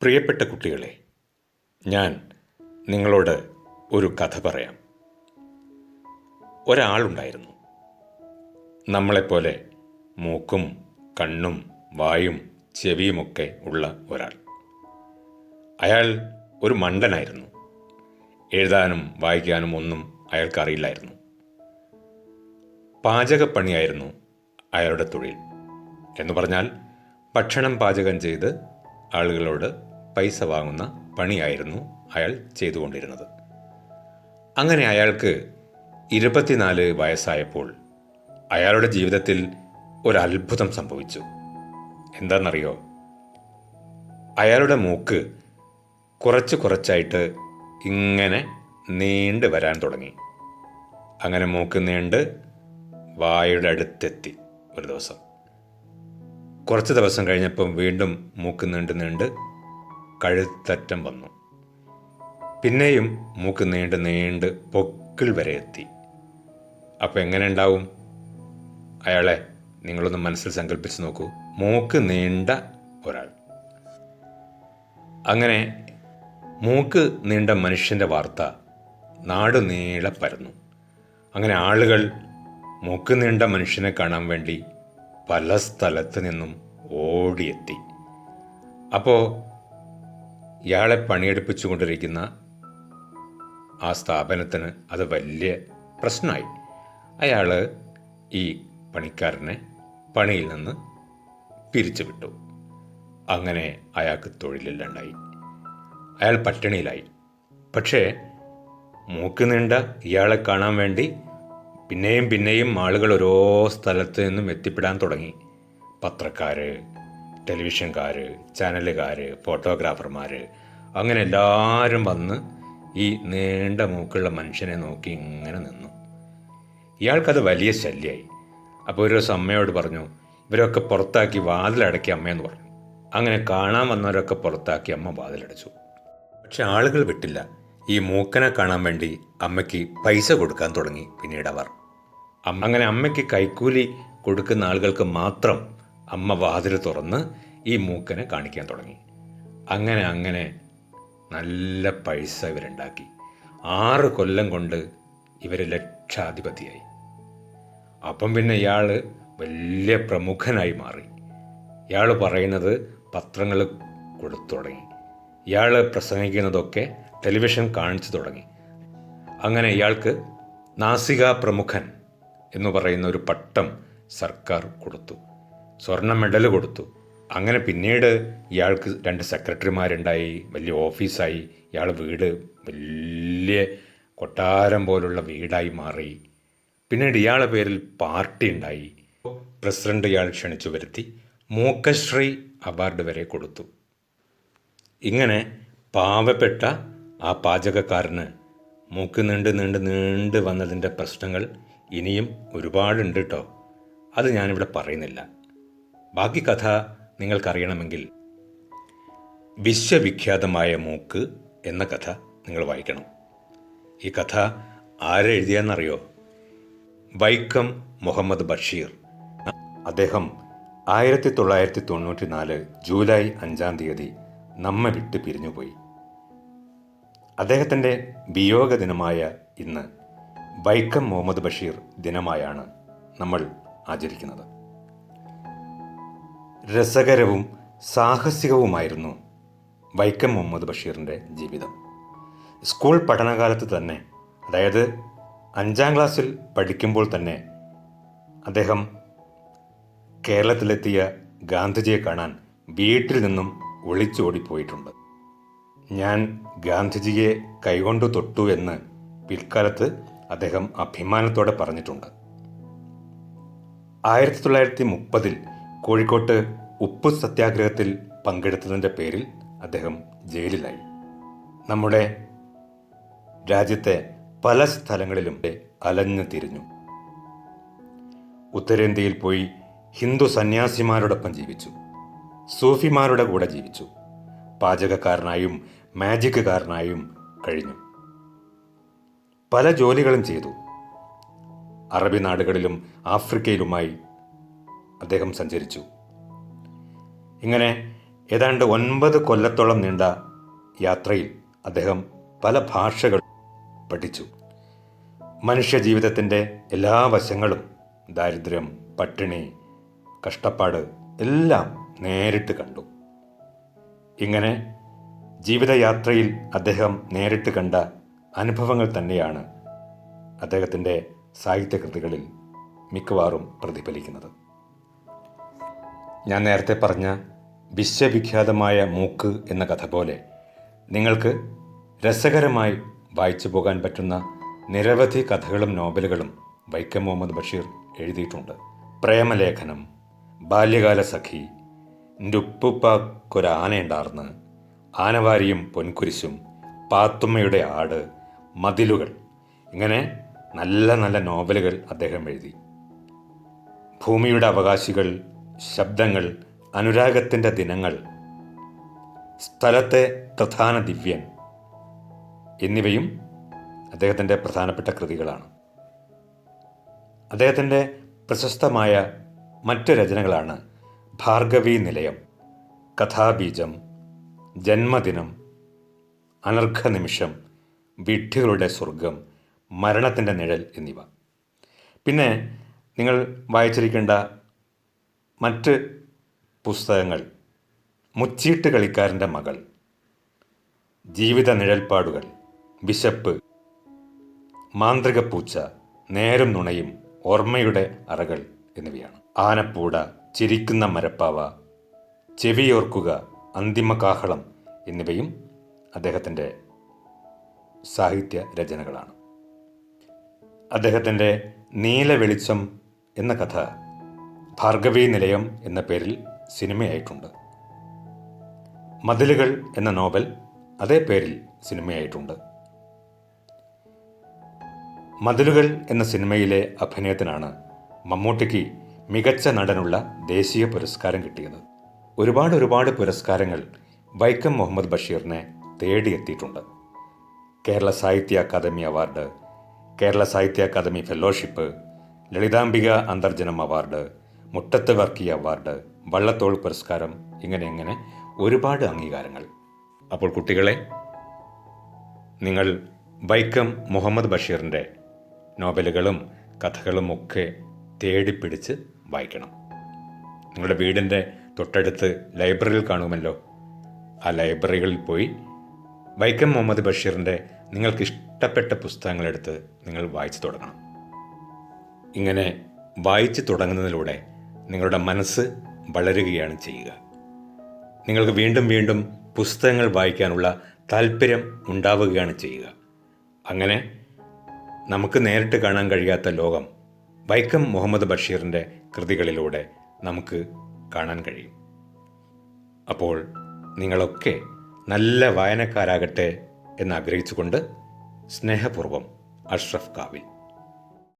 പ്രിയപ്പെട്ട കുട്ടികളെ, ഞാൻ നിങ്ങളോട് ഒരു കഥ പറയാം. ഒരാളുണ്ടായിരുന്നു, നമ്മളെപ്പോലെ മൂക്കും കണ്ണും വായും ചെവിയുമൊക്കെ ഉള്ള ഒരാൾ. അയാൾ ഒരു മണ്ടനായിരുന്നു. എഴുതാനും വായിക്കാനും ഒന്നും അയാൾക്കറിയില്ലായിരുന്നു. പാചകപ്പണിയായിരുന്നു അയാളുടെ തൊഴിൽ. എന്ന് പറഞ്ഞാൽ ഭക്ഷണം പാചകം ചെയ്ത് ആളുകളോട് പൈസ വാങ്ങുന്ന പണിയായിരുന്നു അയാൾ ചെയ്തുകൊണ്ടിരുന്നത്. അങ്ങനെ അയാൾക്ക് 24 വയസ്സായപ്പോൾ അയാളുടെ ജീവിതത്തിൽ ഒരത്ഭുതം സംഭവിച്ചു. എന്താണെന്നറിയോ? അയാളുടെ മൂക്ക് കുറച്ചായിട്ട് ഇങ്ങനെ നീണ്ട് വരാൻ തുടങ്ങി. അങ്ങനെ മൂക്ക് നീണ്ട് വായുടെ അടുത്തെത്തി. ഒരു ദിവസം, കുറച്ച് ദിവസം കഴിഞ്ഞപ്പം വീണ്ടും മൂക്ക് നീണ്ട് കഴുത്തറ്റം വന്നു. പിന്നെയും മൂക്ക് നീണ്ട് പൊക്കിൾ വരെ എത്തി. അപ്പം എങ്ങനെ ഉണ്ടാവും അയാളെ? നിങ്ങളൊന്ന് മനസ്സിൽ സങ്കല്പിച്ച് നോക്കൂ. മൂക്ക് നീണ്ട ഒരാൾ. അങ്ങനെ മൂക്ക് നീണ്ട മനുഷ്യൻ്റെ വാർത്ത നാടുനീളെ പരന്നു. അങ്ങനെ ആളുകൾ മൂക്ക് നീണ്ട മനുഷ്യനെ കാണാൻ വേണ്ടി പല സ്ഥലത്ത് നിന്നും ഓടിയെത്തി. അപ്പോൾ ഇയാളെ പണിയെടുപ്പിച്ചു കൊണ്ടിരിക്കുന്ന ആ സ്ഥാപനത്തിന് അത് വലിയ പ്രശ്നമായി. അയാൾ ഈ പണിക്കാരനെ പണിയിൽ നിന്ന് പിരിച്ചുവിട്ടു. അങ്ങനെ അയാൾക്ക് തൊഴിലില്ലാണ്ടായി. അയാൾ പട്ടിണിയിലായി. പക്ഷേ മൂക്ക് നീണ്ട ഇയാളെ കാണാൻ വേണ്ടി പിന്നെയും ആളുകൾ ഓരോ സ്ഥലത്ത് നിന്നും എത്തിപ്പെടാൻ തുടങ്ങി. പത്രക്കാർ, ടെലിവിഷൻകാർ, ചാനലുകാർ, ഫോട്ടോഗ്രാഫർമാർ, അങ്ങനെ എല്ലാവരും വന്ന് ഈ നീണ്ട മൂക്കുള്ള മനുഷ്യനെ നോക്കി ഇങ്ങനെ നിന്നു. ഇയാൾക്കത് വലിയ ശല്യമായി. അപ്പോൾ ഒരു ദിവസം അമ്മയോട് പറഞ്ഞു, ഇവരൊക്കെ പുറത്താക്കി വാതിലടക്കി അമ്മയെന്ന് പറഞ്ഞു. അങ്ങനെ കാണാൻ വന്നവരൊക്കെ പുറത്താക്കി അമ്മ വാതിലടച്ചു. പക്ഷെ ആളുകൾ വിട്ടില്ല. ഈ മൂക്കനെ കാണാൻ വേണ്ടി അമ്മയ്ക്ക് പൈസ കൊടുക്കാൻ തുടങ്ങി. പിന്നീട് അവർ അങ്ങനെ അമ്മയ്ക്ക് കൈക്കൂലി കൊടുക്കുന്ന ആളുകൾക്ക് മാത്രം അമ്മ വാതിൽ തുറന്ന് ഈ മൂക്കനെ കാണിക്കാൻ തുടങ്ങി. അങ്ങനെ നല്ല പൈസ ഇവരുണ്ടാക്കി. 6 കൊല്ലം കൊണ്ട് ഇവർ ലക്ഷാധിപതിയായി. അപ്പം പിന്നെ ഇയാൾ വലിയ പ്രമുഖനായി മാറി. ഇയാൾ പറയുന്നത് പത്രങ്ങൾ കൊടുത്തു തുടങ്ങി. ഇയാൾ പ്രസംഗിക്കുന്നതൊക്കെ ടെലിവിഷൻ കാണിച്ചു തുടങ്ങി. അങ്ങനെ ഇയാൾക്ക് നാസിക പ്രമുഖൻ എന്ന് പറയുന്ന ഒരു പട്ടം സർക്കാർ കൊടുത്തു. സ്വർണ്ണ മെഡൽ കൊടുത്തു. അങ്ങനെ പിന്നീട് ഇയാൾക്ക് 2 സെക്രട്ടറിമാരുണ്ടായി. വലിയ ഓഫീസായി. ഇയാൾ വീട് വലിയ കൊട്ടാരം പോലുള്ള വീടായി മാറി. പിന്നീട് ഇയാളുടെ പേരിൽ പാർട്ടി ഉണ്ടായി. പ്രസിഡന്റ് ഇയാൾ ക്ഷണിച്ചു വരുത്തി. മൂക്കശ്രീ അവാർഡ് വരെ കൊടുത്തു. ഇങ്ങനെ പാവപ്പെട്ട ആ പാചകക്കാരന് മൂക്ക് നീണ്ട് വന്നതിൻ്റെ പ്രശ്നങ്ങൾ ഇനിയും ഒരുപാടുണ്ട് കേട്ടോ. അത് ഞാനിവിടെ പറയുന്നില്ല. ബാക്കി കഥ നിങ്ങൾക്കറിയണമെങ്കിൽ വിശ്വവിഖ്യാതമായ മൂക്ക് എന്ന കഥ നിങ്ങൾ വായിക്കണം. ഈ കഥ ആരെഴുതിയെന്നറിയോ? വൈക്കം മുഹമ്മദ് ബഷീർ. അദ്ദേഹം 1994 ജൂലൈ 5 നമ്മെ വിട്ട് പിരിഞ്ഞുപോയി. അദ്ദേഹത്തിൻ്റെ വിയോഗ ദിനമായ ഇന്ന് വൈക്കം മുഹമ്മദ് ബഷീർ ദിനമായാണ് നമ്മൾ ആചരിക്കുന്നത്. രസകരവും സാഹസികവുമായിരുന്നു വൈക്കം മുഹമ്മദ് ബഷീറിൻ്റെ ജീവിതം. സ്കൂൾ പഠനകാലത്ത് തന്നെ, അതായത് 5ാം ക്ലാസ്സിൽ പഠിക്കുമ്പോൾ തന്നെ അദ്ദേഹം കേരളത്തിലെത്തിയ ഗാന്ധിജിയെ കാണാൻ വീട്ടിൽ നിന്നും ഒളിച്ചോടിപ്പോയിട്ടുണ്ട്. ഞാൻ ഗാന്ധിജിയെ കൈകൊണ്ടു തൊട്ടു എന്ന് പിൽക്കാലത്ത് അദ്ദേഹം അഭിമാനത്തോടെ പറഞ്ഞിട്ടുണ്ട്. 1930 കോഴിക്കോട്ട് ഉപ്പു സത്യാഗ്രഹത്തിൽ പങ്കെടുത്തതിൻ്റെ പേരിൽ അദ്ദേഹം ജയിലിലായി. നമ്മുടെ രാജ്യത്തെ പല സ്ഥലങ്ങളിലും അലഞ്ഞു തിരിഞ്ഞു. ഉത്തരേന്ത്യയിൽ പോയി ഹിന്ദു സന്യാസിമാരോടൊപ്പം ജീവിച്ചു. സൂഫിമാരുടെ കൂടെ ജീവിച്ചു. പാചകക്കാരനായും മാജിക്കുകാരനായും കഴിഞ്ഞു. പല ജോലികളും ചെയ്തു. അറബി നാടുകളിലും ആഫ്രിക്കയിലുമായി അദ്ദേഹം സഞ്ചരിച്ചു. ഇങ്ങനെ ഏതാണ്ട് 9 കൊല്ലത്തോളം നീണ്ട യാത്രയിൽ അദ്ദേഹം പല ഭാഷകൾ പഠിച്ചു. മനുഷ്യ ജീവിതത്തിൻ്റെ എല്ലാ വശങ്ങളും, ദാരിദ്ര്യം, പട്ടിണി, കഷ്ടപ്പാട് എല്ലാം നേരിട്ട് കണ്ടു. ഇങ്ങനെ ജീവിതയാത്രയിൽ അദ്ദേഹം നേരിട്ട് കണ്ട അനുഭവങ്ങൾ തന്നെയാണ് അദ്ദേഹത്തിൻ്റെ സാഹിത്യകൃതികളിൽ മിക്കവാറും പ്രതിഫലിക്കുന്നത്. ഞാൻ നേരത്തെ പറഞ്ഞ വിശ്വവിഖ്യാതമായ മൂക്ക് എന്ന കഥ പോലെ നിങ്ങൾക്ക് രസകരമായി വായിച്ചു പോകാൻ പറ്റുന്ന നിരവധി കഥകളും നോവലുകളും വൈക്കം മുഹമ്മദ് ബഷീർ എഴുതിയിട്ടുണ്ട്. പ്രേമലേഖനം, ബാല്യകാല സഖി, ൻ്റുപ്പുപ്പാക്കൊരാനയുണ്ടാർന്ന്, ആനവാരിയും പൊൻകുരിശും, പാത്തുമ്മയുടെ ആട്, മതിലുകൾ, ഇങ്ങനെ നല്ല നല്ല നോവലുകൾ അദ്ദേഹം എഴുതി. ഭൂമിയുടെ അവകാശികൾ, ശബ്ദങ്ങൾ, അനുരാഗത്തിൻ്റെ ദിനങ്ങൾ, സ്ഥലത്തെ പ്രധാന ദിവ്യൻ എന്നിവയും അദ്ദേഹത്തിൻ്റെ പ്രധാനപ്പെട്ട കൃതികളാണ്. അദ്ദേഹത്തിൻ്റെ പ്രശസ്തമായ മറ്റ് രചനകളാണ് ഭാർഗവീ നിലയം, കഥാബീജം, ജന്മദിനം, അനർഘനിമിഷം, വിഡ്ഢികളുടെ സ്വർഗം, മരണത്തിൻ്റെ നിഴൽ എന്നിവ. പിന്നെ നിങ്ങൾ വായിച്ചിരിക്കേണ്ട മറ്റ് പുസ്തകങ്ങൾ: മുച്ചീട്ട് കളിക്കാരൻ്റെ മകൾ, ജീവിത നിഴൽപ്പാടുകൾ, വിശപ്പ്, മാന്ത്രിക പൂച്ച, നേരും നുണയും, ഓർമ്മയുടെ അറകൾ എന്നിവയാണ്. ആനപ്പൂട, ചിരിക്കുന്ന മരപ്പാവ, ചെവിയോർക്കുക, അന്തിമകാഹളം എന്നിവയും അദ്ദേഹത്തിൻ്റെ സാഹിത്യ രചനകളാണ്. അദ്ദേഹത്തിൻ്റെ നീല വെളിച്ചം എന്ന കഥ ഭാർഗവീ നിലയം എന്ന പേരിൽ സിനിമയായിട്ടുണ്ട്. മതിലുകൾ എന്ന നോവൽ അതേ പേരിൽ സിനിമയായിട്ടുണ്ട്. മതിലുകൾ എന്ന സിനിമയിലെ അഭിനയത്തിനാണ് മമ്മൂട്ടിക്ക് മികച്ച നടനുള്ള ദേശീയ പുരസ്കാരം കിട്ടിയത്. ഒരുപാട് പുരസ്കാരങ്ങൾ വൈക്കം മുഹമ്മദ് ബഷീറിനെ തേടിയെത്തിയിട്ടുണ്ട്. Kerala Sahitya academy award, Kerala Sahitya academy fellowship, Lalithambika Antharjanam award, Muttathu Varkey award, Vallathol പുരസ്കാരം, ഇങ്ങനെ ഒരുപാട് അംഗീകാരങ്ങൾ. അപ്പോൾ കുട്ടികളെ, നിങ്ങൾ വൈക്കം മുഹമ്മദ് ബഷീറിൻ്റെ നോവലുകളും കഥകളും ഒക്കെ തേടിപ്പിടിച്ച് വായിക്കണം. നിങ്ങളുടെ വീടിൻ്റെ തൊട്ടടുത്ത് ലൈബ്രറിയിൽ കാണുമല്ലോ. ആ ലൈബ്രറികളിൽ പോയി വൈക്കം മുഹമ്മദ് ബഷീറിൻ്റെ നിങ്ങൾക്ക് ഇഷ്ടപ്പെട്ട പുസ്തകങ്ങളെടുത്ത് നിങ്ങൾ വായിച്ചു തുടങ്ങണം. ഇങ്ങനെ വായിച്ചു തുടങ്ങുന്നതിലൂടെ നിങ്ങളുടെ മനസ്സ് വളരുകയാണ് ചെയ്യുക. നിങ്ങൾക്ക് വീണ്ടും പുസ്തകങ്ങൾ വായിക്കാനുള്ള താല്പര്യം ഉണ്ടാവുകയാണ് ചെയ്യുക. അങ്ങനെ നമുക്ക് നേരിട്ട് കാണാൻ കഴിയാത്ത ലോകം വൈക്കം മുഹമ്മദ് ബഷീറിൻ്റെ കൃതികളിലൂടെ നമുക്ക് കാണാൻ കഴിയും. അപ്പോൾ നിങ്ങളൊക്കെ നല്ല വായനക്കാരാകട്ടെ എന്നാഗ്രഹിച്ചുകൊണ്ട് സ്നേഹപൂർവ്വം അഷ്റഫ് കാവിൽ.